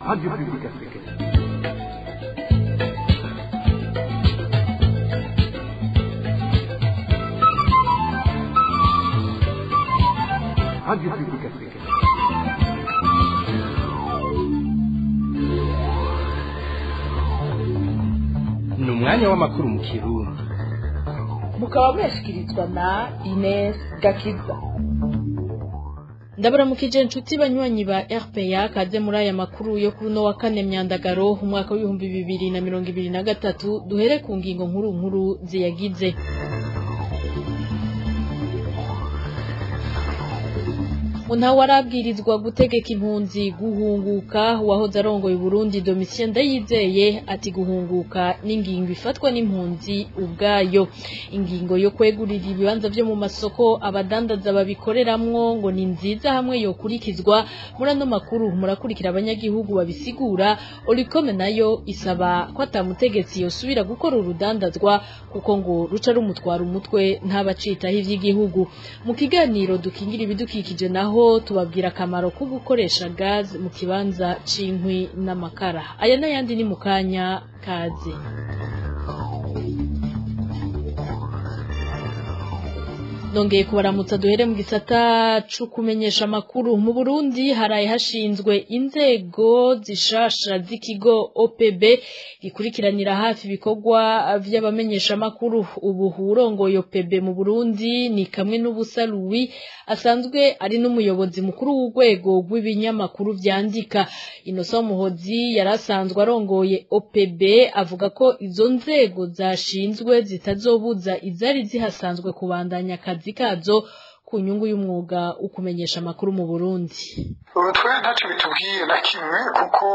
Radio Publique Africaine. Radio Publique Africaine. Ni umwanya w'amakuru mu Kirundi. Mukaba mwashikirizwa na Ines Gakiza. Ndabaramukije inshuti banywanyi ba RPA kaze muri aya makuru yo kuri no wa kane Myandagaro umwaka wa 2023 duhere ku ngingo nkuru ziyagize. Muna warabwirizwa gutegeka impunzi guhunguka wahoze arongoye Burundi Domitien Ndayizeye ati guhunguka n'ingingo ifatwa n'impunzi ubwayo. Ingingo yo kwegurira ibibanza byo mu masoko abadandaza babikoreramwo ngo ni nziza hamwe yo kurikizwa muri ano makuru murakurikira abanyagihugu babisigura. Olikome nayo isaba ko atamutegetsi yosubira gukora urudandazwa kuko ngo ruca rumutwara umutwe ntabacitaho ivy'igihugu. Mu kiganiro dukingira ibidukikije naho tubabwira akamaro ko gukoresha gaz mu kibanza c'inkwi n'amakara. Aya n'ayandi ni mukanya kaze. Nongeye kubaramutsa duhere mu gisata cyo kumenyesha makuru. Mu Burundi haraye hashinzwe inzego zishasha z'ikigo OPB gikurikiranira hafi ibikorwa vy'abamenyesha makuru. Ubu urongoye OPB mu Burundi ni kamwe n'ubusa Louis asanzwe ari n'umuyobozi mukuru w'urwego rw'ibinyamakuru vyandika. Innocent Muhozi yarasanzwe arongoye OPB avuga ko izo nzego zashinzwe zitazobuza izari zihasanzwe kubandanya kazo ku nyungu y'umwuga ukumenyesha makuru mu Burundi. Twe ntacyo bitubwiye na kimwe kuko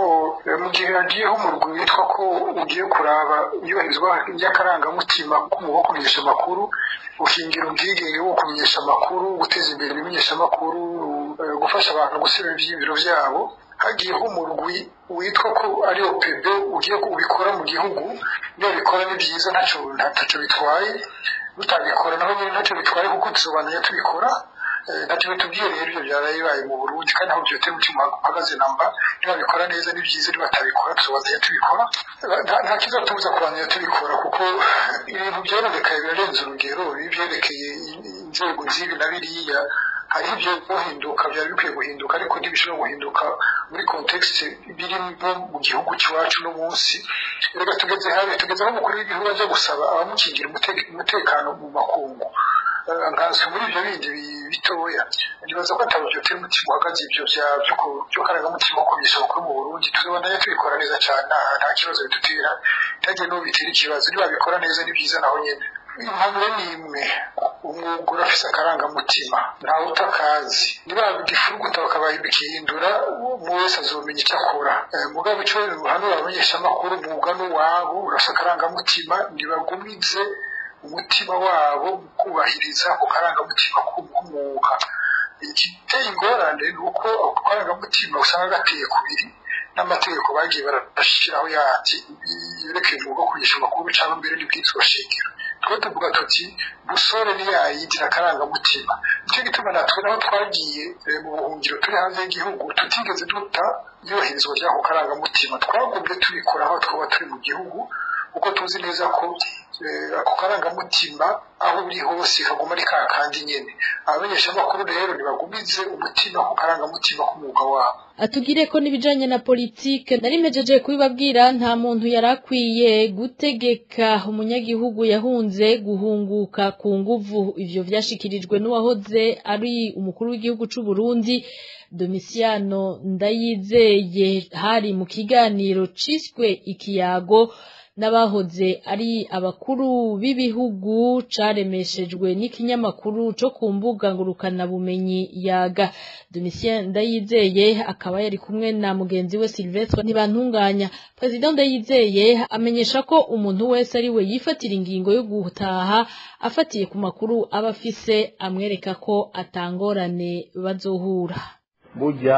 mu gihe agiyeho mu rwego witwa ko ugiye kuraba yubahirizwa ry'akarangamutima k'umwuga wo kumenyesha makuru, ushingira ubwigenge wo kumenyesha makuru, guteza imbere ibimenyesha makuru, gufasha abantu gusubira ibyibiro byabo. Hagiyeho umurwi witwa ko ari OPB ugiye kubikora mu gihugu, niyo bikora ni byiza ntacyo bitwaye. Utabikora naho nyine ntacyo bitwaye kuko tusobanuye tubikora. Ntacyo bitubwiye rero ibyo byarayibaye mu Burundi kandi aho byote mu cyuma hagaze namba niba bikora neza ni byiza niba batabikora tusobanuye tubikora. Nta kizatubuza kubanira tubikora kuko ibintu byaronekaye birarenze urugero. Ibyerekeye inzego z'ibi na biriya hari ibyo guhinduka byari bikwiye guhinduka ariko ntibishobora guhinduka muri context birimo mu gihugu cyacu no munsi. Reka tugeze aho umukuru w'igihugu aje gusaba abamukingira umutekano mu makungu. Nkazi muri ibyo bindi bitoya nibaza ko atabyote mutima uhagaze ibyo byo karangamutima ko bishoboka mu Burundi tuzobandanya tubikora neza cyane nta kibazo bitutira ntagiye no bitera ikibazo niba bikora neza ni byiza naho nyene. Impamvu ni imwe, umwuga urafise akarangamutima ntawe utakazi niba bigifuruguta bakabaye bikihindura mu wese azomenya icyo akora. Mugabo icyo hano abamenyesha makuru umwuga n'uwabo urafise akarangamutima ntibagumize umutima wabo kubahiriza ku karangamutima k'umwuga. Igiteye ingorane ni uko ako karangamutima usanga gateye kubiri n'amategeko bagiye barashiraho yandi yerekeye umwuga wo kumenyesha makuru cyangwa mbere n'ibwirizwa shingiro. Twe tuvuga tuti busore ni yayigira karangamutima. Nicyo gituma natwe naho twagiye mu buhungiro turi hanze y'igihugu tutigeze duta yoherezwa ry'ako karangamutima. Twagumye tubikora aho twaba turi mu gihugu kuko tuzi neza ko ako karangamutima aho uri hose kaguma ari kandi nyene. Abamenyesha makuru rero nibagumize umutima ku karangamutima k'umwuga wabo. Atugire ko nibijanye na politike narimejeje kubibabwira nta muntu yarakwiye gutegeka umunyagihugu yahunze guhunguka ku nguvu. Ivyo vyashikirijwe n'uwahoze ari umukuru w'igihugu c'u Burundi Domitiano Ndayizeye hari mu kiganiro ciswe ikiyago n'abahoze ari abakuru b'ibihugu caremeshejwe n'ikinyamakuru cyo ku mbuga ngurukana bumenyi yaga. Domitien Ndayizeye akaba yari kumwe na mugenzi we Sylvestre Ntibantunganya. President Ndayizeye amenyesha ko umuntu wese ari we yifatira ingingo yo gutaha afatiye ku makuru abafise amwereka ko atangorane bazohura. Burya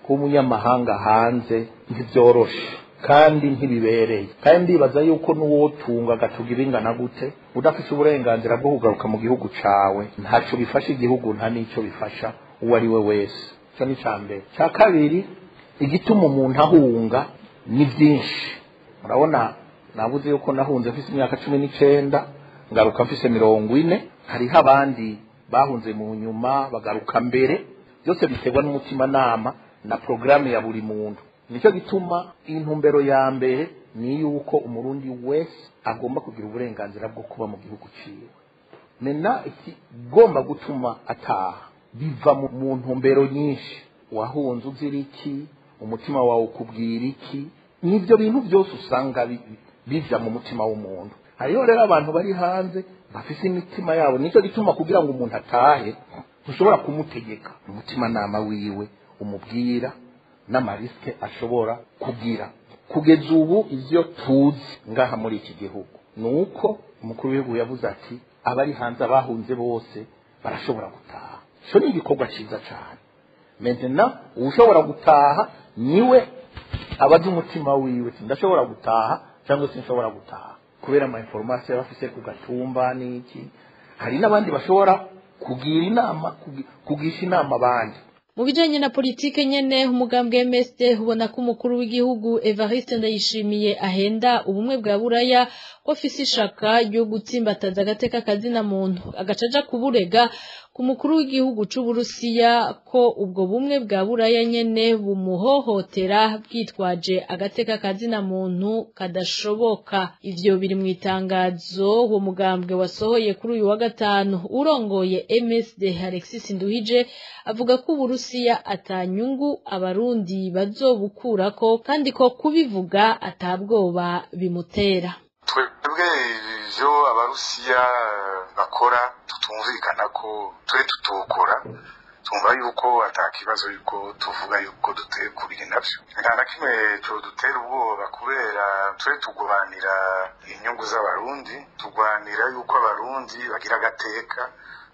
k'umunyamahanga hanze ntibyoroshe kandi ntibibereye kandi ndibaza yuko n'uwotunga agatugira ingana gute udafite uburenganzira bwo kugaruka mu gihugu cawe ntaco bifasha igihugu nta nico bifasha uwo ari we wese. Cyo ni cyambere. Cya kabiri igituma umuntu ahunga ni byinshi. Murabona nabuze yuko nahunze mfise imyaka 19 ngaruka mfise 40, hariho abandi bahunze mu nyuma bagaruka mbere, byose biterwa n'umutima nama na programme ya buri muntu. Nicyo gituma intumbero ya mbere ni yuko umurundi wese agomba kugira uburenganzira bwo kuba mu gihugu ciwe. Mena ikigomba gutuma ataha biva mu ntumbero nyinshi. Wahunze uziriki, umutima wawe ukubwira iki, nivyo bintu byose usanga biva mu mutima w'umuntu. Hariho rero abantu bari hanze bafise imitima yabo, nicyo gituma kugira ngo umuntu atahe ushobora kumutegeka umutima nama wiwe umubwira n'amariske ashobora kugira. Kugeza ubu ivyo tuzi ngaha muri iki gihugu nuko umukuru w'igihugu yavuze ati abari hanze abahunze bose barashobora gutaha. Cyo ni igikorwa cyiza cyane. Maintenant ushobora gutaha niwe abaje umutima wiwe ndashobora gutaha cyangwa sinshobora gutaha kubera ama information bafise ku gatumba n'iki. Hari n'abandi bashobora kugira inama kugisha inama abandi. Mu bijanye na politike nyene umugambwe MSD ubona ko umukuru w'igihugu Evariste Ndayishimiye ahenda ubumwe bwa Buraya ko afise ishaka ryo gutsimbataza agateka kazina muntu agacaja kuburega ku mukuru w'igihugu c'u Burusiya ko ubwo bumwe bwa Buraya nyene bumuhohotera bwitwaje agateka kazina muntu kadashoboka. Ivyo biri mu itangazo uwo mugambwe wasohoye kuri uyu wa gatanu. Urongoye MSD Alexis Nduhije avuga ko Burusiya atanyungu abarundi bazobukurako kandi ko kubivuga atabwoba bimutera. Twebwe ivyo abarusiya bakora tutumvikana ko twe tutokora, tumva yuko atakibazo yuko tuvuga yuko duteye kubiri navyo. Nta na kimwe cyo dutera ubwoba kubera twe tugwanira inyungu z'abarundi, tugwanira yuko abarundi bagira agateka,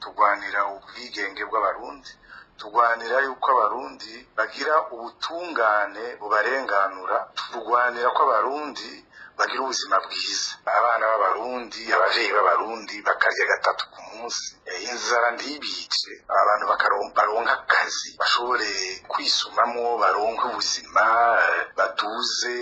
tugwanira ubwigenge bw'abarundi, tugwanira yuko abarundi bagira ubutungane bubarenganura, tugwanira ko abarundi bagira ubuzima bwiza. Abana b'abarundi, abavyeyi b'abarundi bakarya gatatu ku munsi, inzara ndibice, abantu baronka akazi, bashobore kwisumamwo, baronka ubuzima, baduze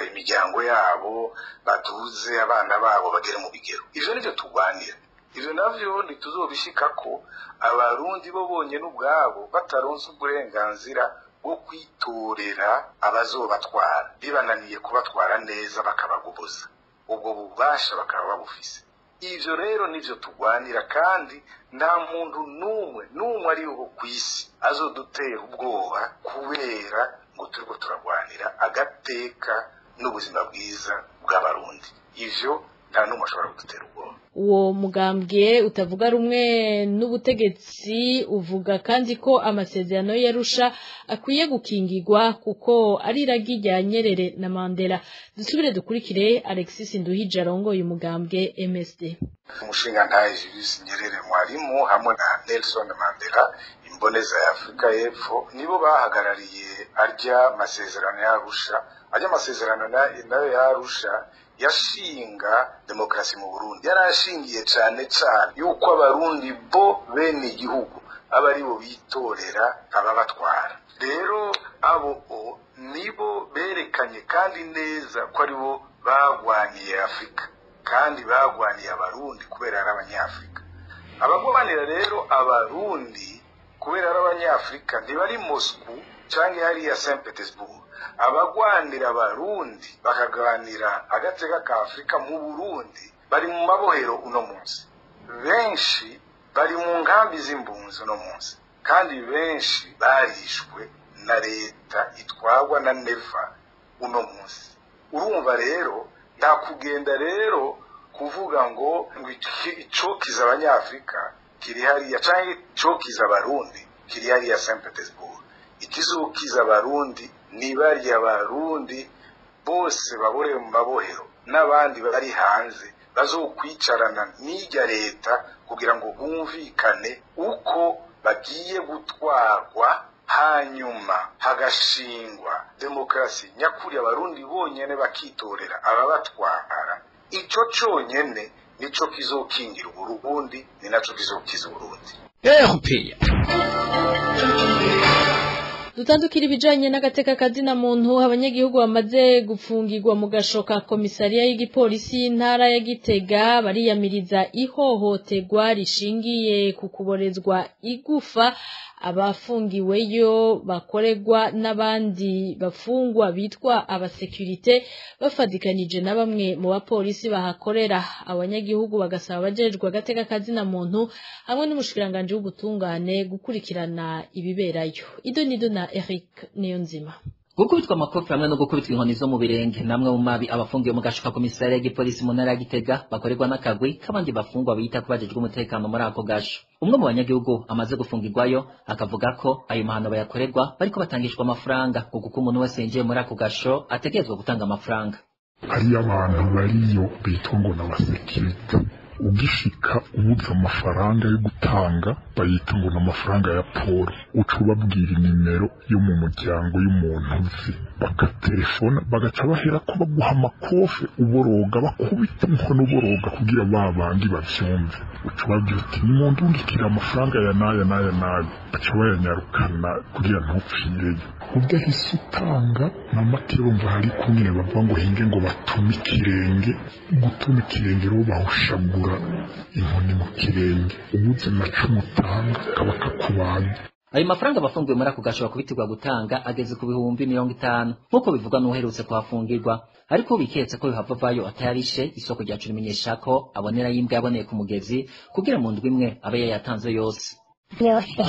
imiryango yabo, baduze abana babo bagere mu bigero. Ivyo nivyo tugwanira. Ivyo navyo ntituzobishikako abarundi bo bonyene ubwabo bataronse uburenganzira bwo kwitorera abazobatwara, bibananiye kubatwara neza bakabagoboza, ubwo bubasha bakaba babufise. Ivyo rero nivyo tugwanira, kandi nta muntu n'umwe ariho kw'isi azodutera ubwoba kubera ngo turiko turagwanira agateka n'ubuzima bwiza bw'abarundi. Ivyo nta n'umwe ashobora kudutera ubwoba. Uwo mugambwe utavuga rumwe n'ubutegetsi uvuga kandi ko amasezerano y'Arusha akwiye gukingirwa kuko ari iragi rya Nyerere na Mandela. Dusubire dukurikire Alexis Nduhije arongoye umugambwe MSD. Umushinga ntaye Julius Nyerere mwarimu hamwe na Nelson Mandela imboneza ya Afrika y'Epfo nibo bahagarariye arya masezerano y'Arusha. Arya masezerano nayo y'Arusha yashinga demokrasi mu Burundi, yarashingiye cyane yuko abarundi bo bene igihugu abari bo bitorera ababatwara. Rero abo nibo berekanye kandi neza ko ari bo bagwaniye Afrika kandi bagwaniye abarundi kubera ari abanyafrika. Abagwanira rero abarundi kubera ari abanyafrika ntibari Moscow cyangwa hari ya Saint Petersburg. Abagwanira abarundi bakaganira agateka ka Afrika mu Burundi bari mu mabohero uno munsi, benshi bari mu nkambi z'imbunzi uno munsi, kandi benshi barishwe na leta itwagwa na Neva uno munsi. Urumva rero yakugenda rero kuvuga ngo icokiza abanyafrika kiri hariya canke icokiza abarundi kiri hariya Saint Petersburg. Ikizokiza abarundi ni bariya abarundi bose babore mu mabohero n'abandi bari hanze bazokwicarana n'irya leta kugira ngo bumvikane uko bagiye gutwarwa, hanyuma hagashingwa demokrasi nyakuri, abarundi bonyene bakitorera ababatwara. Ico conyene nico kizokingira Uburundi, ni naco kizokiza Uburundi. Dutandukira ibijanye n'agateka kazina muntu abanyagihugu bamaze gufungirwa mu gashoka komisariya y'igipolisi y'intara ya Gitega bariyamiriza ihohoterwa rishingiye ku kuborezwa igufa abafungiweyo bakoregwa n'abandi bafungwa bitwa abasekurite bafadikanije na bamwe mu bapolisi bahakorera. Abanyagihugu bagasaba abajejwe agateka kazina muntu hamwe n'umushikiranganje w'ubutungane gukurikirana ibiberayo. Idonido na Eric Niyonzima. Gukubitwa amakofi hamwe no gukubitwa inkoni zo mu birenge namwe mu mabi abafungiwe mu gashuka komisariya y'igipolisi mu ntara ya Gitega bakorerwa n'akagwi kabandi bafungwa bita kubajejwe umutekano muri ako gasho. Umwe mu banyagihugu amaze gufungirwayo akavuga ko ayo mahano bayakorerwa bariko batangishwa amafaranga kuko umuntu wese yinjiye muri ako gasho ategerezwa gutanga amafaranga. Hari abantu bariyo bitwa ngo n'abasekirite ugishika ubuze amafaranga yo gutanga bayita ngo n'amafaranga ya Paul uca ubabwira nimero yo mu muryango y'umuntu uzi bagaterefona bagaca bahera ko baguha amakofe uboroga bakubita inkono uboroga kugira babandi bavyumve uca ubabwira uti nimuntu undikira amafaranga ya naya baca bayanyarukana kugira ntupfireyo udahise utanga n'amatiro mva hari kumwe bavuga ngo hinge ngo batume ikirenge gutuma ikirenge rero bawushagura inkoni mu kirenge ubuze na cumu utanga kaba kakubaga. Ayo mafaranga abafungiwe muri ako gasho bakubitirwa gutanga ageze ku bihumbi 50 nk'uko bivugwa n'uherutse kuhafungirwa, ariko biketse ko bihavayo atayarishe isoko ryacu rimenyesha ko abonera yimbwa yaboneye ku mugezi kugira mu ndwi imwe abe yayatanze yose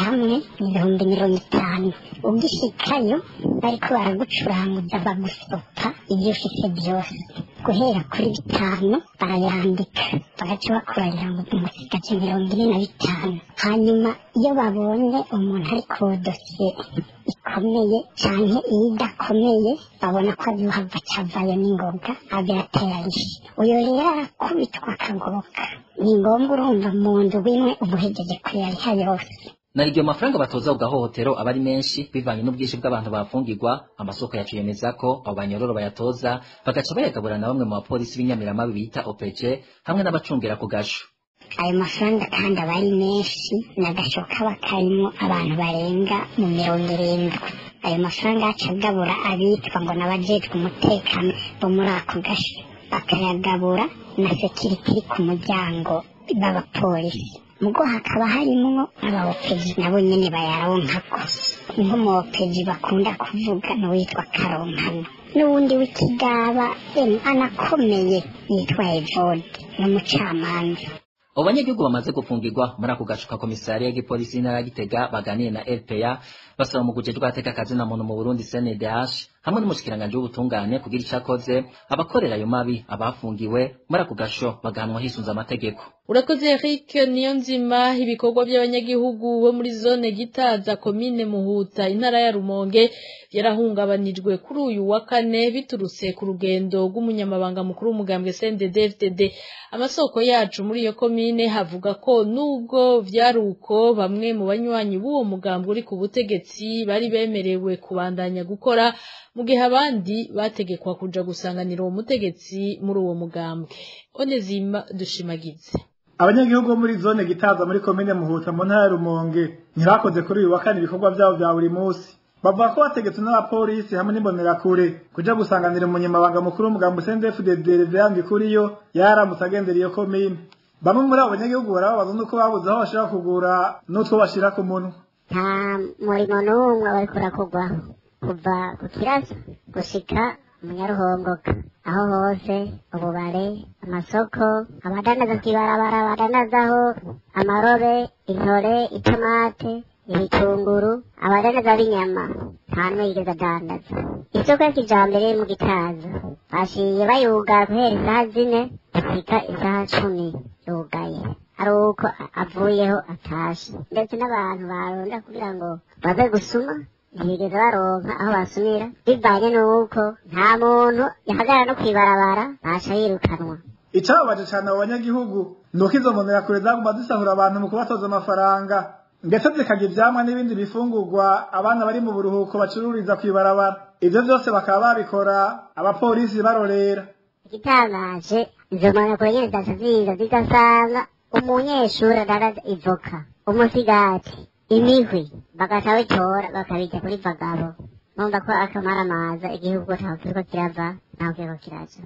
hamwe 50 ugishikayo ariko baragucuranguza bagusopa ibyo ufite byose guhera kuri 5 barayandika bagaca bakurarira ngo umusigaje 45 hanyuma iyo babonye umuntu ari ku dosiye ikomeye canke idakomeye babona ko azuhava cavayo n'ingoga agaterarisha uyo rero arakubitwa akagoboka ni ngombwa urumva mu nzu bimwe ubuhejeje kuyariha yose. Nariryo mafaranga batoza ugahohotero abari menshi bivanye n'ubwishi bw'abantu bafungirwa. Amasoko yacu yemeza ko abo banyororo bayatoza bagaca bayagabura na bamwe mu bapolisi b'inyamiramabi bita OPG hamwe n'abacungera ku gasho. Ayo mafaranga kandi abari menshi n'agashoka bakarimo abantu barenga mu 70. Ayo mafaranga acagabura abitwa ngo n'abajejwe umutekano bo muri ako gasho bakayagabura na security ku muryango b'abapolisi. Mugo hakaba harimo abaopeji nabo nyene bayaronkako nk'umuopeji bakunda kuvuga n'uwitwa Karonkano n'uwundi w'ikigaba anakomeye yitwa Evode n'umucamanza. Abo banyagihugu bamaze gufungirwa muri ako gace ka komisariya y'igipolisi y'intara ya Gitega baganiye na RPA basaba mu gujejwe ateka kazi na muntu mu Burundi CNDH hamwe n'umushikiranganje w'ubutungane kugira icakoze abakorera ayo mabi abafungiwe muri ako gasho bagahanwa hisunza amategeko. Urakoze Eric Niyonzima. Ibikorwa by'abanyagihugu bo muri zone Gitaza komine Muhuta intara ya Rumonge yarahungabanijwe kuri uyu wa kane biturutse ku rugendo rw'umunyamabanga mukuru w'umugambwe CNDD-FDD. Amasoko yacu muri iyo komine havuga ko nubwo vyaruko bamwe mu banywanyi b'uwo mugambwe uri ku butegetsi bari bemerewe kubandanya gukora mu gihe abandi bategekwa kuja gusanganira uwo mutegetsi muri uwo mugambwe. Onezima Dushimagize. Abanyagihugu muri zone Gitaza muri komine Muhuta mu ntara ya Rumonge ntirakoze kuri uyu wa kane ibikorwa byabo bya buri munsi. Bavuga ko bategetswe n'abapolisi hamwe n'imbonerakure kuja gusanganira umunyamabanga mukuru w'umugambwe CNDD-FDD Reverend Kuriyo yaramutse agendera iyo komine. Bamwe muri abo banyagihugu barababaza nuko babuze aho bashira kugura n'utwo bashira ku munwa. Nta murimo n'umwe bariko rakugwaho kuva ku kirasa gushika Munyaruhongoka aho hose ububare amasoko abadanaza kwibarabara abadanazaho amarobe intore itomate ibitunguru abadanaza b'inyama nta n'umwe yigeze adandaza. Isoko ya kijambere mu Gitaza bashiye bayugara guhera isaha 4 gushika isaha 10 yugaye ari uko avuyeho atashe, ndetse n'abantu baronda kugira ngo baze gusuma ntibigeze baronka aho basumira bivanye n'uko nta muntu yahagarara no kwibarabara basha yirukanwa. Icababaje cyane abo banyagihugu nuko izo mbonerakure zaguma zisahura abantu mu kubatoza amafaranga ndetse zikagira ivyamwa n'ibindi bifungurwa abana bari mu buruhuko bacururiza kwibarabara. Ivyo vyose bakaba babikora abapolisi barorera. Igitangaje izo mbonerakure nyene zigasanga umunyeshuri adaraza ivoka umusigati imihwi bagaca bitora bakabijya kuri vagabo numva ko akamaramaza igihugu ntaho kiriko kirava ntaho kiriko kiraja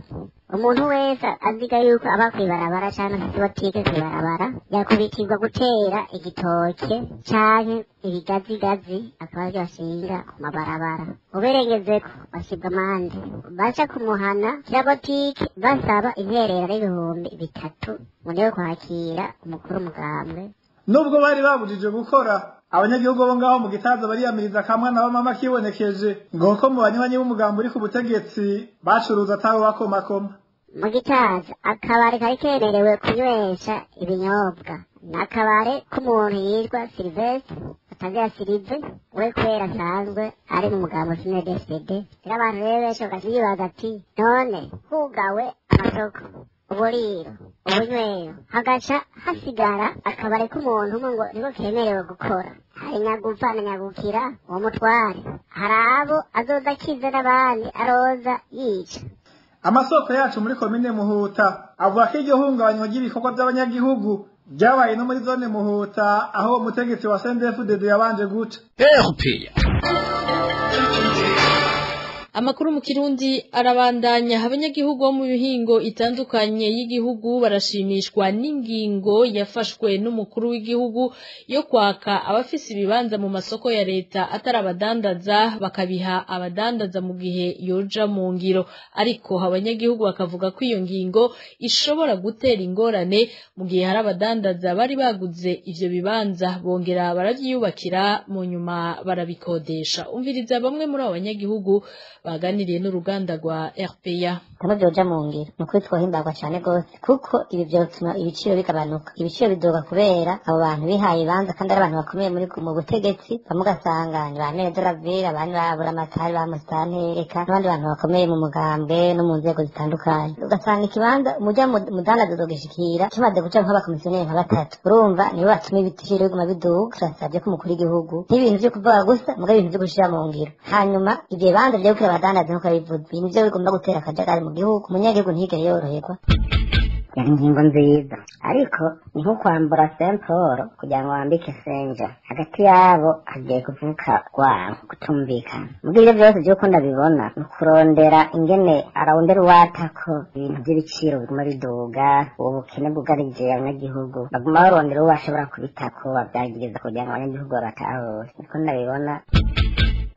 umuntu wese aziga yuko aba kwibarabara canke afite botike kwibarabara yakubitirwa gutera igitoke canke ibigazigazi akaba aryo bashinga ku mabarabara uberengezeko basibwa amande baca kumuhana kira botike basaba interera y'ibihumbi 3 ngo niyo kwakira umukuru umugambwe. Nubwo bari babujije gukora abanyagihugu bo ngaho mu Gitaza bariyamiriza kamwe na bamama kibonekeje ngo ko mu banywanyi b'umugambo uri ku butegetsi bacuruza ataho bakomakoma. Mu Gitaza akabare kari kemerewe kunywesha ibinyobwa n'akabare k'umuntu yitwa Silvestre atagira Silive we kwera asanzwe ari mu mugambo CNDD-FDD. Abantu rero benshi bakazibaza ati none hugawe amasoko uburiro ubunywero hagaca hasigara akabare k'umuntu umwe ngo niko kemerewe gukora. Hari nyagupfa na nyagukira uwo mutware hari abo azoza akiza n'abandi aroza yica. Amasoko yacu muri komine Muhuta avuga ko iryo hungabanywa ry'ibikorwa by'abanyagihugu ryabaye no muri zone Muhuta aho umutegetsi wa CNDD-FDD yabanje guca. Amakuru mu Kirundi arabandanya. Abanyagihugu bo mu bihingo itandukanye y'igihugu barashimishwa n'ingingo yafashwe n'umukuru w'igihugu yo kwaka abafise ibibanza mu masoko ya leta atarabadandaza bakabiha abadandaza mu gihe yoja mu ngiro, ariko abanyagihugu bakavuga ko iyo ngingo ishobora gutera ingorane mu gihe hari abadandaza bari baguze ivyo bibanza bongera baravyiyubakira mu nyuma barabikodesha. Umviriza bamwe muri abo banyagihugu baganiriye n'uruganda rwa RPA. Kama byoja mu ngiro nukuri twohimbagwa cyane gose kuko ibi byotuma ibiciro bigabanuka. Ibiciro bidoga kubera abo bantu bihaye ibanza kandi ari abantu bakomeye muri mu butegetsi bamugasanga ni baneze ravira abandi babura amatari bamustantereka n'abandi bantu bakomeye mu mugambwe no mu nzego zitandukanye. Ugasanga ikibanza umujya mudandaza dogishikira kimaze guca nk'abakomisiyoneri nka batatu. Urumva nibo batuma ibiciro biguma biduga. Turasabye ko umukuru w'igihugu n'ibintu byo kuvuga gusa muga ibintu byo gushira mu ngiro. Hanyuma ibyo banza byo abadandaza nkuko bivuze ibintu byo bigomba gutera akajagari mu gihugu umunyagihugu ntigere yoroherwa. Yari ingingo nziza ariko ni nko kwambura Saint Paul kugira ngo wambike Senja hagati yabo hagiye kuvuka rwango kutumvikana. Muri ibyo byose byo kunda bibona kurondera ingene arondera watako ibintu by'ibiciro biguma biduga ubukene bwugarije abanyagihugu baguma barondera uwo bashobora kubitako babyagiriza kugira ngo abanyagihugu batahore. Niko ndabibona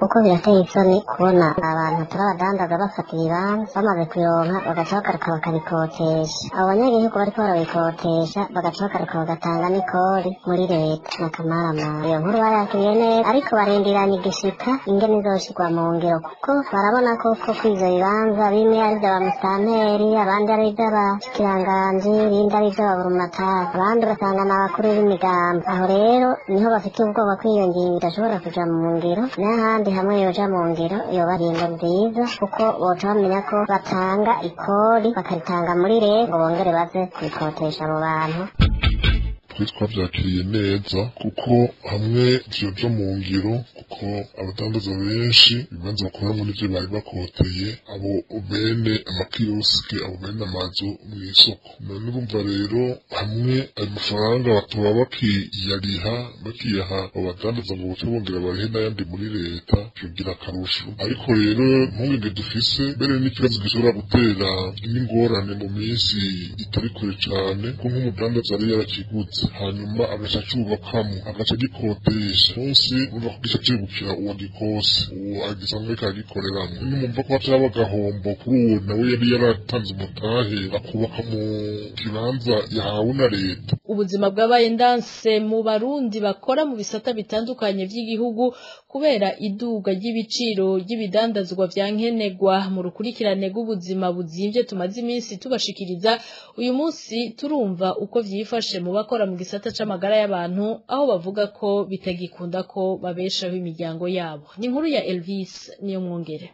uko birateye isoni kubona abantu turabadandaza bafata ibibanza bamaze kuronka bagaca bagaruka bakabikotesha. Abo banyagihugu bariko barabikotesha bagaca bagaruka bagatanga n'ikori muri leta n'akamaramaza. Iyo nkuru bayakiriye neza ariko barindiranye igishika ingene izoshirwa mu ngiro kuko barabona koko kw'ivyo bibanza bimwe ari ivy'abamisanteri abandi ari ivy'abashikiranganji ibindi ari ivy'ababurumatari abandi ugasanga ni abakuru b'imigambi. Aho rero niho bafite ubwoba ko iyo ngingo idashobora kuja mu ngiro n'ahandi hamwe yoja mu ngiro yoba ingingo nziza kuko boca bamenya ko batanga ikori bakaritanga muri leta ngo bongere baze kubikotesha abo bantu. Twavyakiriye neza kuko hamwe vyoja mu ngiro kuko abadandaza benshi ibibanza bakoramo n'ivyo bari bakoteye abo bene amakioske abo bene amazu mw'isoko. None urumva rero hamwe ayo mafaranga batoba bakiyariha bakiyaha abadandaza ngo boce bongera barihe n'ayandi muri leta vyogira akarusho. Ariko rero impungenge dufise mbere n'ikibazo gishobora gutera n'ingorane mu minsi itari kure cane ko nk'umudandaza yari yarakiguze hanyuma agaca acubakamo agaca agikotesha munsi urumva ko gica cegukira uwo gikose uwo agisanzwe kagikoreramwo. Numva ko hacaba agahombo kuri uwo nawe yari yaratanze umutahe akubaka mu kibanza yahawe na leta. Ubuzima bwabaye ndanse mu Barundi bakora mu bisata bitandukanye vy'igihugu kubera iduga ry'ibiciro ry'ibidandazwa vya nkenegwa. Mu rukurikirane rw'ubuzima buzimvye tumaze iminsi tubashikiriza uyu munsi turumva uko vyifashe mu bakora mu gisata c'amagara y'abantu aho bavuga ko bitagikunda ko babeshaho imiryango yabo. Ni inkuru ya Elvis niyo mwongere.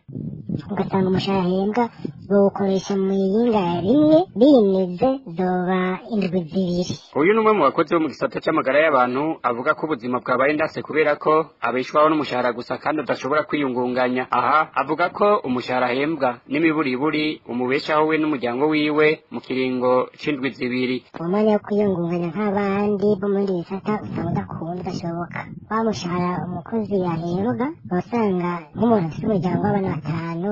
Ugasanga umushahara ahembwa bawukoresha mu yinga rimwe biyimize zoba indwi zibiri. Uyu numwe mu bakozi bo mu gisata cy'amagara y'abantu avuga ko ubuzima bwabaye ndase kubera ko abishwaho n'umushahara gusa kandi adashobora kwiyungunganya. Aha avuga ko umushahara ahembwa n'imiburiburi umubeshaho we n'umuryango wiwe mu kiringo c'indwi zibiri. Umwanya wo kwiyungunganya nk'abandi bo muri bisata usanga udakunda udashoboka. Wa mushahara umukozi yahembwa usanga nk'umuntu afite umuryango w'abana batanu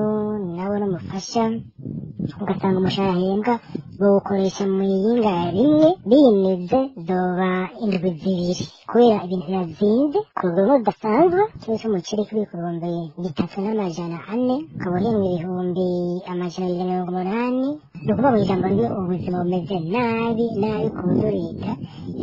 nawe n'umufasha, ugasanga umushahara ahembwa bawukoresha mu yinga rimwe biyimize zoba indwi zibiri kubera ibintu birazinze ku rwego rudasanzwe. Kimwe cy'umuceri kuri ibihumbi 3,400 ukaba uhembwa ibihumbi 180. ni ukuvuga mu ijambo rimwe ubuzima bumeze nabi ku buryo leta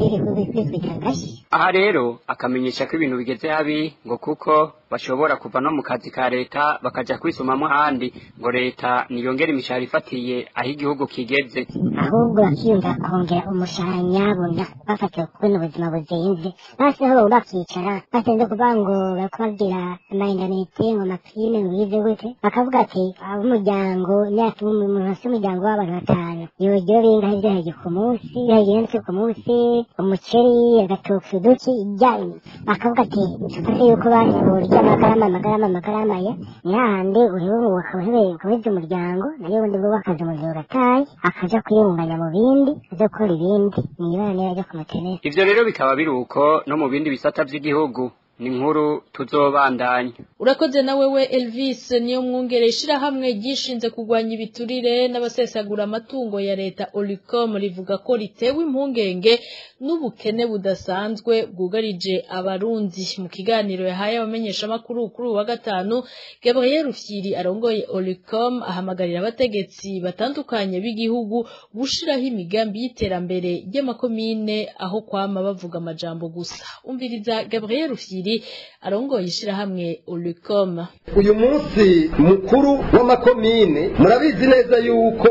iri kwikubita agashyi. Aha rero akamenyesha ko ibintu bigeze habi ngo kuko bashobora kuva no mu kazi ka leta bakaja kwisumamwo ahandi ngo leta niyongera imishahara ifatiye aho igihugu kigeze, ahubwo bakiyumva kongera umushahara nyabuna bafatiye kubona ubuzima buzinze. Basi aho bagomba kwicara batenze kuvuga ngo bakubabwira amaindanete ngo amaprime ngo bize gute, bakavuga ati ab'umuryango imyaka umuntu afite umuryango w'abantu batanu yogera bingahe ibyahagiye ku munsi bihagenda ku munsi umuceri agatoki uduki ijyanye, bakavuga ati nshatse yuko basiburya amagarama ya ni hahandi uriho wakabahereye kubeza umuryango nayo ubundi bwo bakaza umuryango gataye akaja kwiyunganya mu bindi aje gukora ibindi nibana niyo ajya kumutenera. Ivyo rero bikaba biri uko no mu bindi bisata by'igihugu. Ni nkuru tuzobandanya. Urakoze na wewe Elvis niyo mwungere ishirahamwe gishinze kugwanya ibiturire n'abasesagura amatungo ya leta Olicom rivuga ko ritewe impungenge n'ubukene budasanzwe bwugarije abarundi. Mu kiganiro yahaye abamenyesha makuru kuri wa gatanu, Gabriel Rufyiri arongoye Olicom ahamagarira abategetsi batandukanye b'igihugu gushiraho imigambi y'iterambere ry'amakomine aho kwama bavuga amajambo gusa. Umviriza Gabriel Rufyiri arongoye ishirahamwe Olicom. Uyu munsi mukuru w'amakomine murabizi neza yuko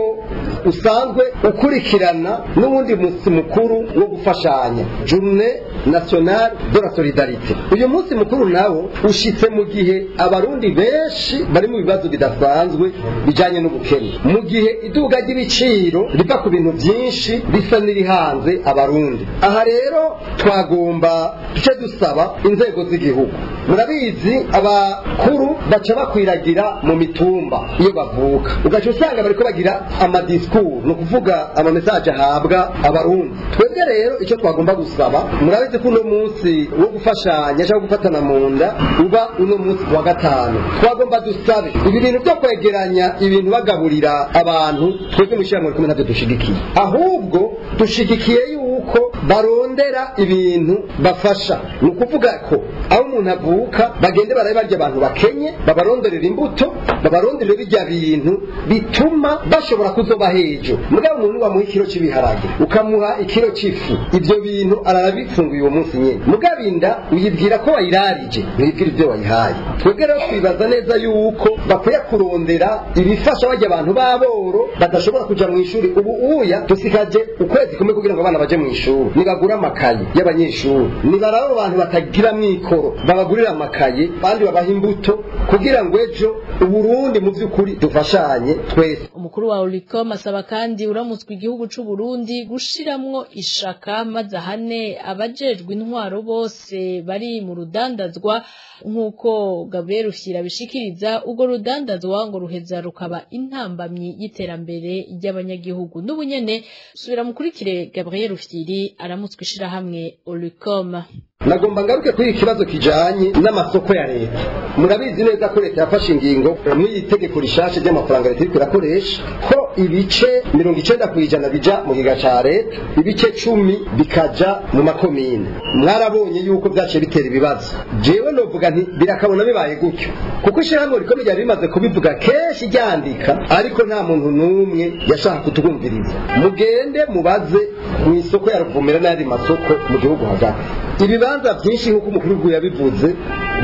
usanzwe ukurikirana n'ubundi munsi mukuru wo gufashanya, Journée Nationale de la Solidarité. Uyu munsi mukuru nawo ushitse mu gihe abarundi benshi bari mu bibazo bidasanzwe bijanye n'ubukene, mu gihe iduga ry'ibiciro riva ku bintu byinshi bisa n'iri hanze abarundi. Aha rero twagomba duce dusaba inzego z'igihugu, murabizi abakuru baca bakwiragira mu mitumba iyo bavuka, ugaca usanga bariko bagira amadiskuru, no kuvuga ama message ahabwa abarundi. Twebwe rero icyo twagomba gusaba, murabizi ko uno munsi wo gufashanya cyangwa gufatana mu nda uba uno munsi wa gatanu, twagomba dusabe ibi bintu byo kwegeranya ibintu bagaburira abantu, twebwe mushyira kumwe nabyo dushigikiye, ahubwo dushigikiye yuko barondera ibintu bafasha. Ni ukuvuga ko aho umuntu avuka bagende barabarya abantu bakenye, babaronderera imbuto, babaronderera bijya bintu bituma bashobora kuzoba hejo. Mugabo umuntu wamuha ikiro cy'ibiharage ukamuha ikiro cy'ifu, ibyo bintu ararabifunguye uwo munsi nyene, mugabinda uyibwira ko wayirarije ntibwira ibyo wayihaye. Twebwe rero twibaza neza yuko bakwiye kurondera ibifasha bajya abantu baboro badashobora kuja mu ishuri. Ubu uya tusikaje ukwezi kumwe kugira ngo abana baje mu ishuri, nibagura amakaye y'abanyeshuri, nibarabo abantu batagira mikoro babagurira amakaye, bandi babaha imbuto kugira ngo ejo Uburundi mu by'ukuri dufashanye twese. Umukuru wa Olicom asaba kandi uramutswe igihugu c'u Burundi gushiramwo ishaka maze ahane abajejwe intwaro bose bari mu rudandazwa, nkuko Gabriel Rufyiri bishikiriza urwo rudandazwa ngo ruheza rukaba intambamyi y'iterambere ry'abanyagihugu. N'ubunyene subira mukurikire Gabriel Rufyiri aramutswe ishirahamwe Olicom. Nagomba ngaruke kuri ikibazo kijanye n'amasoko ya leta. Murabizi neza ko leta yafashe ingingo mu itegeko rishashe ry'amafaranga leta iri kurakoresha ko ibice 90% bija mu giga ca leta, ibice 10 bikaja mu makomine. Mwarabonye yuko byaciye bitera ibibazo. Jewe novuga nti birakabona bibaye gutyo, kuko ishyirahamwe rikomeye ryari rimaze kubivuga kenshi ryandika, ariko nta muntu n'umwe yashaka kutugumviriza. Mugende mubaze mu isoko ya Ruvumera n'andi masoko mu gihugu hagati, ibibanza byinshi nk'uko umukuru w'igihugu yabivuze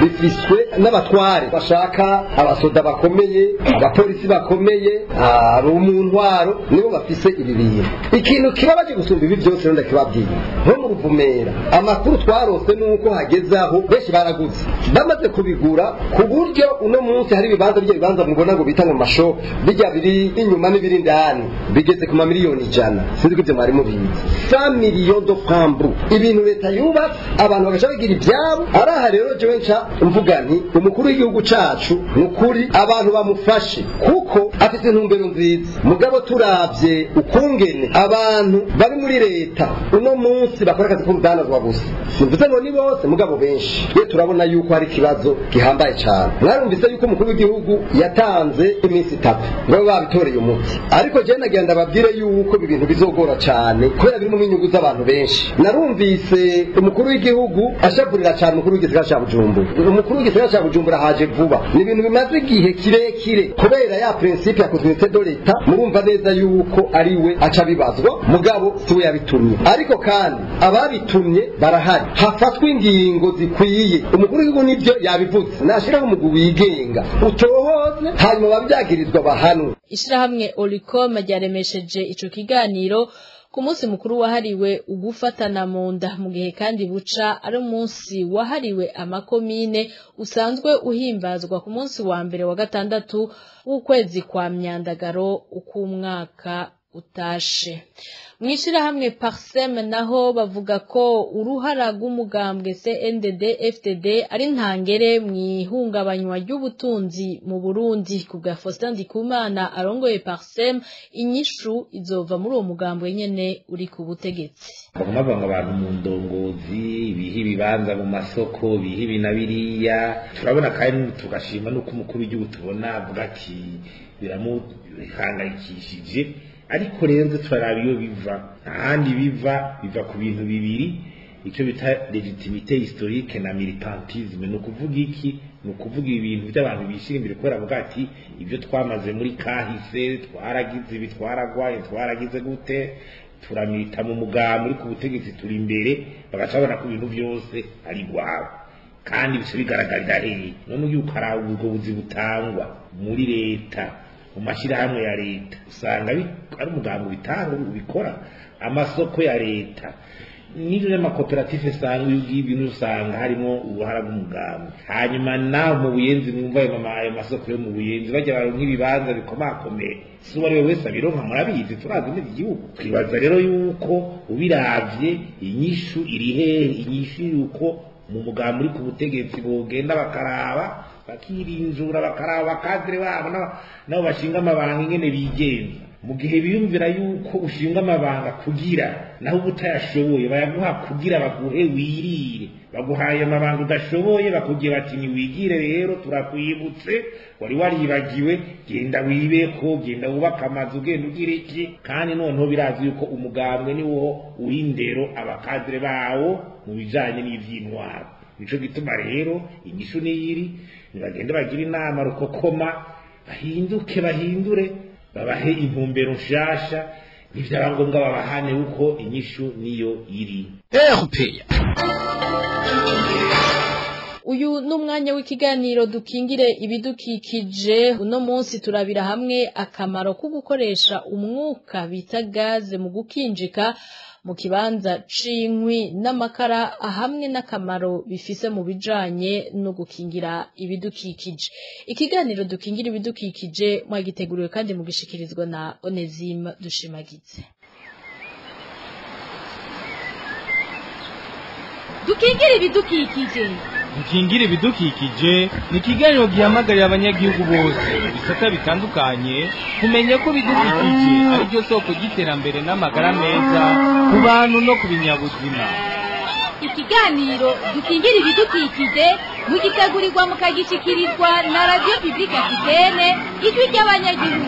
bifiswe n'abatware bashaka abasoda bakomeye abapolisi bakomeye ari umuntwaro nibo bafise ibi bintu ikintu kibabaje gusumba ibi byose rero ndakibabwiye nko mu Ruvumera amakuru twarose nuko hagezaho benshi baraguze bamaze kubigura ku buryo uno munsi hari ibibanza mubona ngo bita mu mashopu bijya biri inyuma n'ibiri indani bigeze ku mamiliyoni 100 sinzi ko ibyo mwari mubizi 100 millions de francs ibintu leta yubatse abantu bagaca bagira ibyabo araha rero jewe nca mvuga nti umukuru w'igihugu cacu nukuri abantu bamufashe kuko afite intumbero nziza mugabo turavye ukungene abantu bari muri leta uno munsi bakora akazi k'urudanazwa gusa simvuze ngo ni bose mugabo benshi twe turabona yuko hari ikibazo gihambaye cyane mwarumvise yuko umukuru w'igihugu yatanze iminsi 3 ngo babitoreye umuti ariko je nagenda babwire yuko ibintu bizogora cyane kubera biri mu nyungu z'abantu benshi narumvise umukuru w'igihugu ashavurira cyane umukuru w'igisagara cya Bujumbura umukuru w'igisagara cya Bujumbura haje vuba ni ibintu bimaze igihe kirekire kubera ya principe ya continuité de l'État murumva neza yuko ari we aca bibazwa mugabo siwe yabitumye ariko kandi ababitumye barahari hafatwa ingingo zikwiye umukuru w'igihugu nibyo yabivuze nashiraho umugwi wigenga utohoze hanyuma babyagirizwa bahanwe ishirahamwe Olicom ryaremesheje ico kiganiro ku munsi mukuru wahariwe ugufatana mu nda mu gihe kandi buca ari umunsi wahariwe amakomine usanzwe uhimbazwa ku munsi wa mbere wa gatandatu w'ukwezi kwa Myandagaro uko umwaka utashe. Mwishirahamwe Parsem naho bavuga ko uruhara rw'umugambwe CNDD FDD ari ntangere mwihungabanywa ry'ubutunzi mu Burundi kubwa Faustin Ndikumana arongoye Parsem inyishu izova muri uwo mugambwe nyene uri ku butegetsi. Bagomba abantu mu ndongozi bihi bibanza mu masoko bihi binabiriya turabona kandi tugashima nuko umukuru w'igihugu tubona avuga ati biramuhangayikishije ariko rero turaraba iyo biva ahandi biva ku bintu bibiri icyo bita legitimité historique na militantisme no kuvuga iki no kuvuga ibintu by'abantu bishira imbere kubera avuga ati ibyo twamaze muri kahise twaragize bitwaragwaye twaragize gute turamita mu mugambo muri ku butegetsi turi imbere bagacabona ku bintu byose ari gwabo kandi bise bigaragarira hehe none yuko ari ubwo buzi butangwa muri leta mu mashirahamwe ya leta usanga ari umugambo bitanga ubikora amasoko ya leta n'ibyo n'amakoperative usanga ibintu usanga harimo uruhara rw'umugambi hanyuma naho mu buyenzi mwumva ayo masoko yo mu buyenzi bajya baronka ibibanza bikomakomeye si uwo ari we wese abironka murabizi turazi neza igihugu twibaza rero yuko ubiravye inyishu iri hehe inyishu yuko mu mugambi uri ku butegetsi bogenda bakaraba bakirinjura bakaraba bakadire babo nabo bashinga amabanga ingene bigenza mu gihe biyumvira yuko ushinga amabanga kugira naho ubutayashoboye bayaguha kugira baguhe wirire baguhaye amabanga udashoboye bakugiye bati ni wigire rero turakwibutse wari waribagiwe genda wibeko genda wubaka amazu genda ugira iki kandi noneho birazi yuko umugambwe ni wo uhindero abakadire bawo mu bijanye n'ivyintwaro nico gituma rero inyishu niyiri bagenda bagira inama rukokoma bahindure babahe intumbero nshasha n'ivyaba ngombwa babahane uko inyishu niyo iri. Uyu n'umwanya w'ikiganiro dukingire ibidukikije uno munsi turabira hamwe akamaro ko gukoresha umwuka bita gaze mu gukinjika mu kibanza c'inkwi n'amakara hamwe n'akamaro bifise mu bijanye no gukingira ibidukikije. Ikiganiro dukingira ibidukikije mwagiteguriwe kandi mugishikirizwa na Onesime Dushimagize. Dukingira ibidukikije. Dukingira ibidukikije ni ikiganiro gihamagarira abanyagihugu bose bisata bitandukanye kumenya ko ibidukikije ari byo soko ry'iterambere n'amagara meza ku bantu no ku binyabuzima. Ikiganiro dukingira ibidukikije mugitegurirwa mukagishikirizwa na Radio Publique Africaine ijwi ry'abanyagihugu.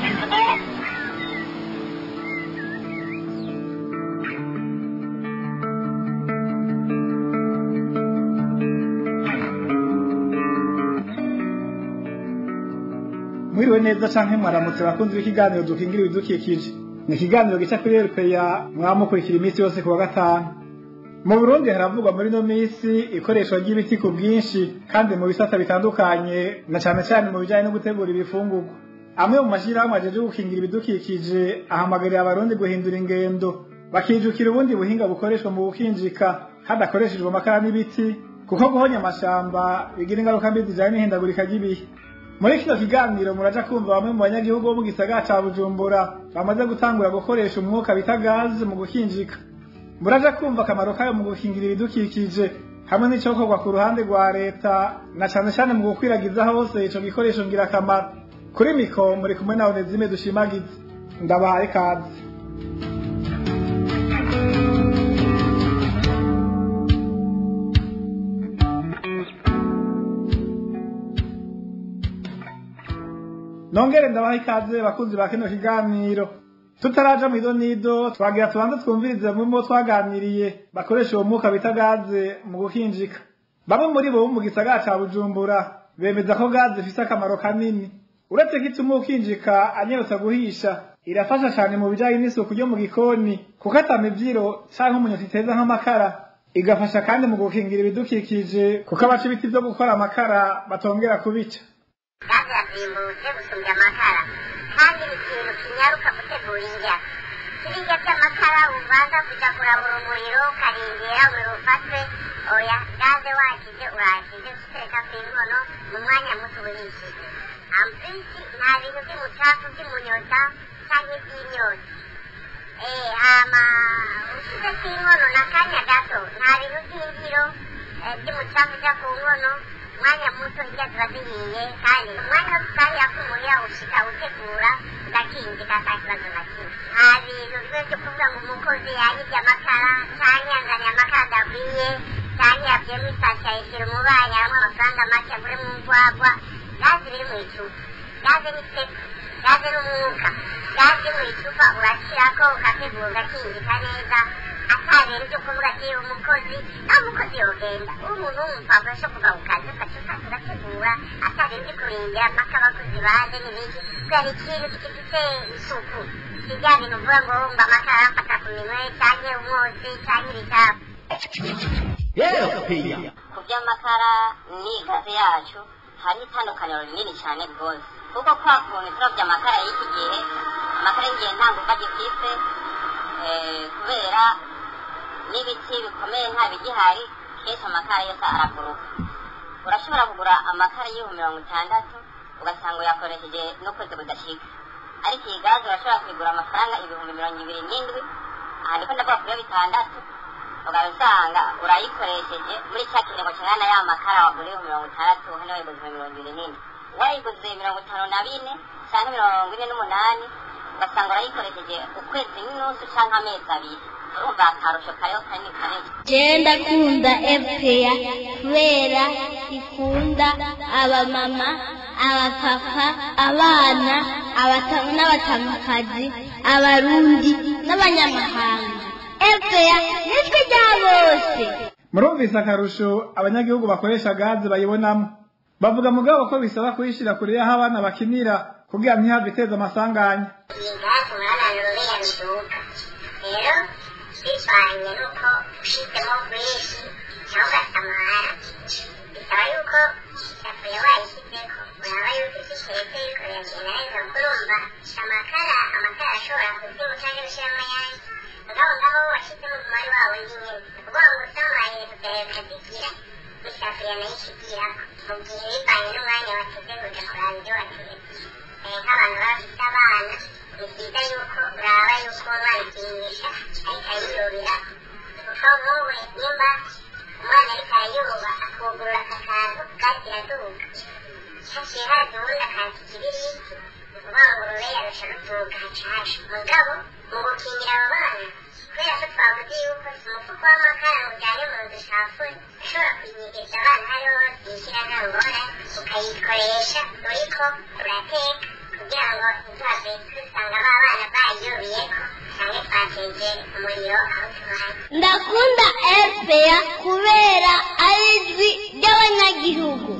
Mwiriwe neza canke mwaramutse bakunzi b'ikiganiro dukingira ibidukikije. Ni ikiganiro gica kuri RPA mwamukurikira iminsi yose ku wa gatanu. mu Burundi haravugwa muri no misi ikoreshwa ry'ibiti ku bwinshi kandi mu bisata bitandukanye na cyane cyane mu bijyanye no gutegura ibifungurwa. Amwe mu mashirahamwe ajeje gukingira ibidukikije ahamagarira abarundi guhindura ingendo bakijukira ubundi buhinga bukoreshwa mu bukinjika hadakoreshejwe amakara n'ibiti kuko guhonya amashamba bigira ingaruka mbi zijanye n'ihindagurika ry'ibihe. Muri kino kiganiro muraja kumva bamwe mu banyagihugu bo mu gisagara ca Bujumbura bamaze gutangura gukoresha umwuka bita gaz mu gukinjika. Muraja kumva akamaro kayo mu gukingira ibidukikije hamwe n'icokorwa ku ruhande rwa leta na cyane cyane mu gukwiragiza hose ico gikoresho ngira akamaro. Kuri mikro muri kumwe na Onezime Dushimagize ndabahaye kazi. Nongere ndabaha ikaze bakunzi ba kino kiganiro. Tutaraja mu idonido twagira tubanze twumvirize mu twaganiriye bakoresha uwo mwuka bita gaze mu gukinjika. Bamwe muri bo mu gisagara ca Bujumbura bemeza ko gaze ifise akamaro kanini. Uretse ko ituma ukinjika anyerutsa guhisha, irafasha cyane mu bijanye n'isuku ryo mu gikoni kuko atamivyiro canke umunyota iteza nk'amakara. Igafasha kandi mu gukingira ibidukikije kuko abaca ibiti vyo gukora amakara batongera kubica. Gaze yazimbutse gusumbya amakara kandi ni ikintu kinyaruka gutegura indya. Ibirya by'amakara ubanza kuja kurabura umuriro ukarindira umuriro ufatwe, oya gaze wakije urashije uteka kw'inkono mu mwanya muto urishije. Ampisi nta bintu by'umucafu by'umunyota canke by'imyotsi. Hama ushize kw'inkono n'akanya gato nta bintu by'imviro by'umucafu uja ku nkono mwanya muto indya ziba zihiye kandi umwanya tutari akumuya ushika utegura ugakinjika ata kibazo na kimwe. Nta bintu bimwe byo kuvuga ngo umukozi yahivye amakara canke yazanye amakara adakwiye canke yavyemo isashi ayishira umubanyi aramwe amafaranga make aguremwo urwagwa. Gaze biri mu icupa, gaze ni sepa, gaze n'umwuka, gaze mu icupa urashirako ugategura ugakinjika neza ata bintu byo kuvuga ati umukozi naho umukozi yogenda umuntu w'umupapa sho kuva ku kazi ugategura ata bintu byo kurindira mpaka abakozi baje n'ibiki kubera ikintu gifite isuku si bya bintu uvuga ngo ngo amakara amfata ku minwe canke umwotsi canke ibitabu. Ku by'amakara ni gaze yacu hari itandukaniro rinini cyane rwose kuko kwa kuntu turavye amakara y'iki gihe amakara y'igihe nta nguvu agifise kubera n'ibiti bikomeye nta bigihari kenshi amakara yose araguruka. Urashobora kugura amakara y'ibihumbi 60 ugasanga uyakoresheje n'ukwezi kudashika, ariko iyi gaze urashobora kuyigura amafaranga ibihumbi 27. aha ndiko ndavuga kuri 6 ugasanga urayikoresheje muri cya kiringo kingana ya makara wagura 60 hano wayiguze 24, wayiguze 54 cyangwa 48 ugasanga urayikoresheje ukwezi n'inusu cyangwa amezi abiri. Urumva akarusho kayo kanini kanini. Genda kunda FPA kubera ikunda abamama, abapapa, abana, abatamu n'abatamakazi, abarundi n'abanyamahanga. FPA nitwe rya bose. Murumvise akarusho abanyagihugu bakoresha gaze bayibonamo. Bavuga mugabo ko bisaba kuyishira kure y'aho abana bakinira kugira ntihave iteza amasanganya. Iyi gaze mwaranurube ya miduka rero bivanye n'uko ushizemo bwinshi cyangwa ugasamara bisaba yuko isafuriya wayishyizeko uraba yuko isiteretse yuko biragenda neza kurumva amakara ashobora kuzima cyangwa gushyiramo ayandi mugabo ngaho washyizemo umubare wawe nyine ukuvuga ngo usamaye ukazigira isafuriya nayo ishigirako mu gihe bivanye n'umwanya wateze kuja kuraba ibyo wateze nk'abantu bafite abana ni byiza yuko uraba yuko wayikinisha ariko ayiyobera kuko nk'ubu nimba umwana ariko arayoba akugurura aka kantu kakiraduga haciye haza ubundi akantu ikibiriti ukuvuga ngo urubeya yarusha rutuga hacasha mugabo mu gukingira abo bana kubera ko twavuze yuko si umufuko w'amakara ngo ujyane mu nzu ushafure ushobora kuyinyigisha abana hariho hose yishyira nta ngorane ukayikoresha uriko urateka kugira ngo ntituzave dusanga ba bana bayiyobeyeko cyangwa twateje umuriro aho tubaye. Ndakunda FPA kubera ari ijwi ry'abanyagihugu.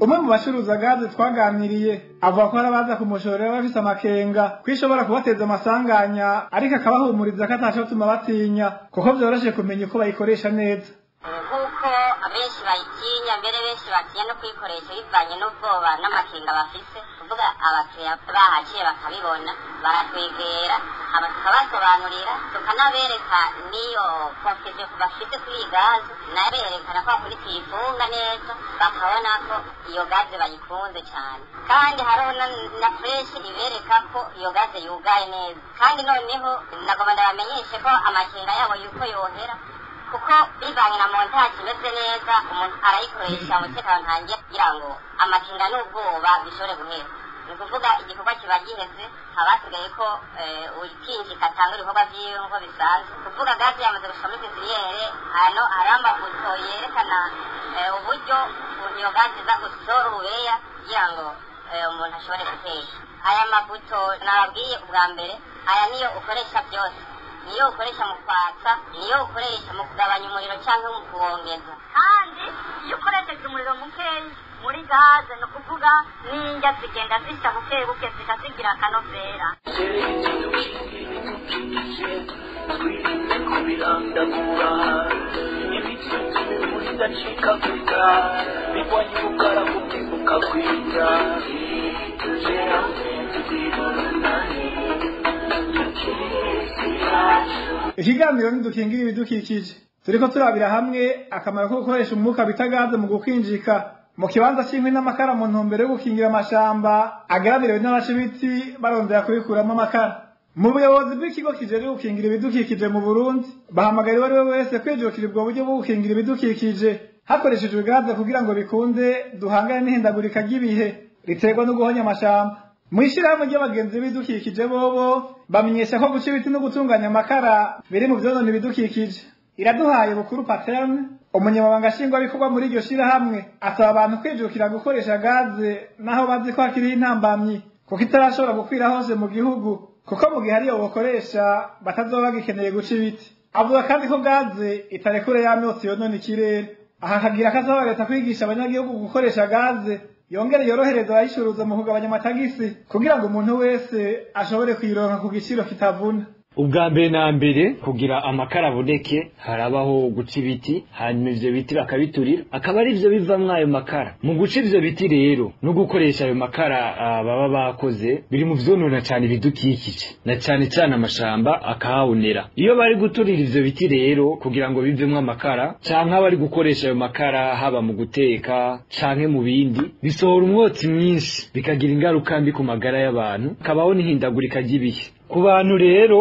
umwe mu bacuruza gaze twaganiriye avuga ko arabaza kumushorera bafise amakenga kwishobora kubateza amasanganya ariko akabahumuriza ko atashobora batinya kuko vyoroshe kumenya uko bayikoresha neza kuko abenshi bayitinya mbere benshi batinya no kuyikoresha bivanye n'ubwoba n'amakenga bafise kuvuga abakiriya bahaciye bakabibona baratwegera hama tukabasobanurira tukanabereka n'iyo konfuziyo bafite kuri iyi gaze nayo berekana ko kuri tuyifunga neza bakabona ko iyo gaze bayikunze cyane kandi hariho na fureshi ibereka ko iyo gaze yugaye neza kandi noneho nagomba ndabamenyeshe ko amakenga yabo yuko yohera kuko bivanye na montage imeze neza umuntu arayikoresha umutekano ntangiye kugira ngo amakenga n'ubwoba bishobore guhera ni ukuvuga igikorwa kiba giheze habasigaye ko ukinjika atanga ibikorwa vyiwe nk'uko bisanzwe kuvuga gaze yamaze gushika muri fiziyere hano hari amabuto yerekana uburyo ukuntu iyo gaze iza gusohora ububeya kugira ngo umuntu ashobore guteka aya mabuto nababwiye ubwa mbere aya niyo ukoresha byose niyo ukoresha mu kwatsa niyo ukoresha mu kugabanya umuriro cyangwa mu kuwongeza kandi iyo ukoresheje umuriro mukeyi muri gaze ni ukuvuga n'indya zigenda zisha buke buke zikazigira akanovera ikiganiro ntidukingira ibidukikije turiko turabira hamwe akamaro ko gukoresha umwuka bita gaze mu gukinjika mu kibanza c'inkwi n'amakara mu ntumbero yo gukingira amashamba agaragariwe n'abaca ibiti barondera kubikuramo amakara mu buyobozi bw'ikigo kijejwe gukingira ibidukikije mu Burundi bahamagara uwo ari we wese kwijukira ubwo buryo bwo gukingira ibidukikije hakoreshejwe gaze kugira ngo bikunde duhangane n'ihindagurika ry'ibihe riterwa no guhonya amashamba mwishirahamwe ry'abagenzi b'ibidukikije bobo bamenyesha ko guca ibiti no gutunganya amakara biri mu vyonona ibidukikije iraduhaye bukuru Paterne umunyamabanga nshingwabikorwa muri iryo shirahamwe asaba abantu kwijukira gukoresha gaze naho bazi ko hakiriho intambamyi kuko itarashobora gukwira hose mu gihugu kuko mu gihe ariyo bokoresha batazoba bagikeneye guca ibiti avuga kandi ko gaze itarekure y'amyotsi yonona ikirere aha akagira akasaba leta kwigisha abanyagihugu gukoresha gaze yongere yorohereza abayishuruza mu kugabanya amatagisi kugira ngo umuntu wese ashobore kuyironka ku giciro kitavuna ubwa mbere na mbere kugira amakara aboneke harabaho guca ibiti hanyuma ivyo biti bakabiturira akaba ari ivyo bivamwo ayo makara mu guca ivyo biti rero no gukoresha ayo makara baba bakoze biri mu vyonona cane ibidukikije na cane cane amashamba akahabonera iyo bari guturira ivyo biti rero kugira ngo bivemwo amakara canke bari gukoresha ayo makara haba mu guteka canke mu bindi bisohora umwotsi mwinshi bikagira ingaruka mbi ku magara y'abantu kabaho n'ihindagurika ry'ibihe ku bantu rero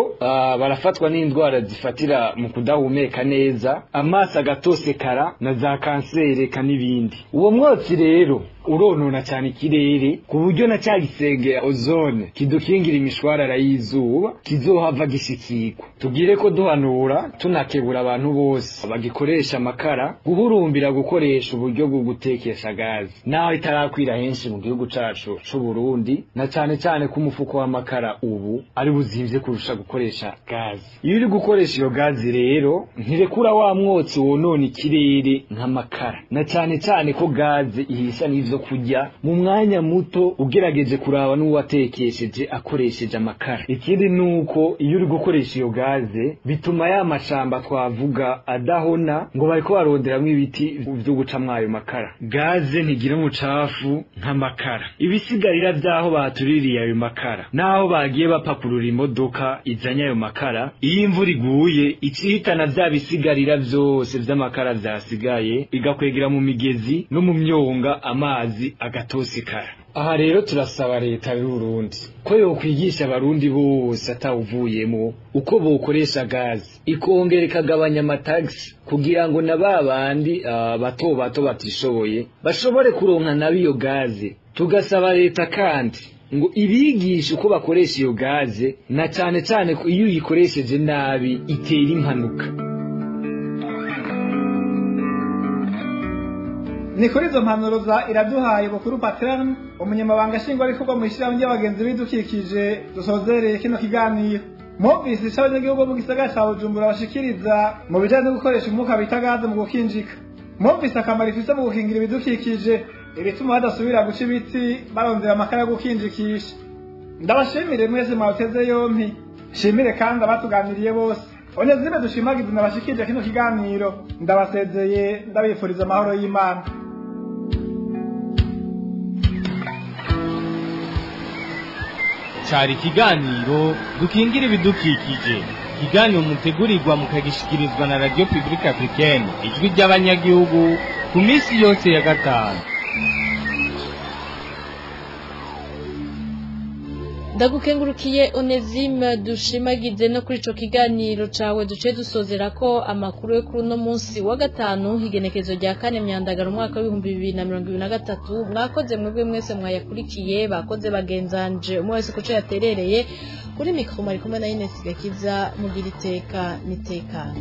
barafatwa n'indwara zifatira mu kudahumeka neza amaso agatosekara na za kanseri n'ibindi uwo mwotsi rero uronona cyane ikirere ku buryo na cya gisenge ozone kidukingira imishwarara y'izuba kizohava gishikirwa tugire ko duhanura tunakebura abantu bose bagikoresha amakara guhurumbira gukoresha uburyo bwo gutekesha gaze naho itarakwira henshi mu gihugu cacu c'u Burundi na cyane cyane ko umufuko w'amakara ubu ari buzimvye kurusha gukoresha gaze iyo uri gukoresha iyo gaze rero ntirekura wa mwotsi wonona ikirere nk'amakara na cyane cyane ko gaze ihisha n'ivyo kujya mu mwanya muto ugerageje kuraba n'uwatekesheje akoresheje amakara ikindi nuko iyo uri gukoresha iyo gaze bituma ya mashamba twavuga adahona ngo bariko baronderamwo ibiti vyo gucamwo ayo makara gaze ntigira umucafu nk'amakara ibisigarira vyaho batuririye ayo makara naho bagiye bapakurura imodoka izanya ayo makara iyo imvura iguye icihitana vya bisigarira vyose vy'amakara vyasigaye bigakwegera mu migezi no mu myonga amazi agatosekara aha rero turasaba leta y'u Burundi ko yokwigisha abarundi bose atawuvuyemo uko bokoresha gaze ikongera ikagabanya amatagisi kugira ngo na babandi bato bato batishoboye bashobore kuronka nabi iyo gaze tugasaba leta kandi ngo ibigisha uko bakoresha iyo gaze na cyane cyane ko iyo uyikoresheje nabi itera impanuka ni kuri izo mpanuro za iraduhaye bukuru Paterne umunyamabanga nshingwabikorwa mu ishyirahamwe ry'abagenzi b'ibidukikije dusozereye kino kiganiro mwumvise ico abanyagihugu mu gisagara ca Bujumbura bashikiriza mu bijanye no gukoresha umwuka bita gaze mu gukinjika mwumvise akamaro ifise mu gukingira ibidukikije ibituma badasubira guca ibiti barondera amakara yo gukinjikisha. Ndabashimire mwese mwateze yompi, shimire kandi abatuganiriye bose. Onezime dushimagize nabashikije kino kiganiro, ndabasezeye ndabifuriza amahoro y'Imana. Cari ikiganiro dukingira ibidukikije, ikiganiro mutegurirwa mukagishikirizwa na Radio Publique Africaine, ijwi ry'abanyagihugu ku minsi yose ya gatanu. Ndagukengurukiye Onezime dushimagize no kuri ico kiganiro cawe duce dusozera ko amakuru yo kuri no munsi wa gatanu higenekezo rya 4 myandagara umwaka wa 2023 mwakoze mwebwe mwese mwayakurikiye bakoze bagenzanje umwe wese kuco yaterereye kuri mikro mari kumwe na Ines Gakiza mugira iteka nitekana.